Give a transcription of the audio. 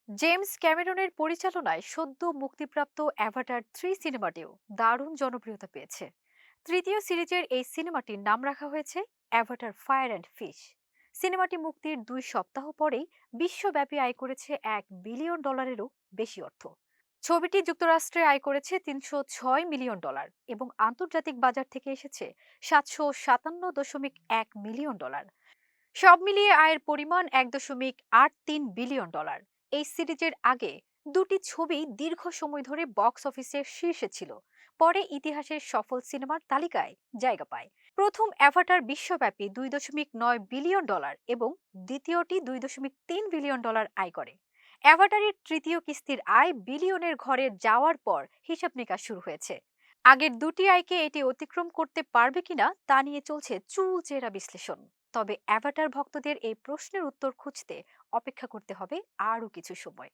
James ক্যামেরনের পরিচালনায় সদ্য মুক্তিপ্রাপ্ত অ্যাভাটার 3 সিনেমাটিও দারুণ জনপ্রিয়তা পেয়েছে। তৃতীয় সিরিজের এই সিনেমাটির নাম রাখা হয়েছে অ্যাভাটার ফায়ার অ্যান্ড ফিশ। সিনেমাটি মুক্তির 2 সপ্তাহ পরেই বিশ্বব্যাপী আয় করেছে $1 বিলিয়নেরও বেশি অর্থ। ছবিটি যুক্তরাষ্ট্রে আয় করেছে $306 মিলিয়ন এবং আন্তর্জাতিক বাজার থেকে এসেছে $757.1 মিলিয়ন। সব মিলিয়ে আয়ের পরিমাণ $1.83 বিলিয়ন। এই সিরিজের আগে দুটি ছবি দীর্ঘ সময় ধরে বক্স অফিসের শীর্ষে ছিল, পরে ইতিহাসের সফল সিনেমার তালিকায় জায়গা পায়। প্রথম অ্যাভাটার বিশ্বব্যাপী $2.9 বিলিয়ন এবং দ্বিতীয়টি $2.3 বিলিয়ন আয় করে। অ্যাভাটারের তৃতীয় কিস্তির আয় বিলিয়নের ঘরে যাওয়ার পর হিসাব নিকাশ শুরু হয়েছে। আগের দুটি আয়কে এটি অতিক্রম করতে পারবে কিনা তা নিয়ে চলছে চুলচেরা বিশ্লেষণ। তবে অ্যাভাটার ভক্তদের এই প্রশ্নের উত্তর খুঁজতে অপেক্ষা করতে হবে আরও কিছু সময়।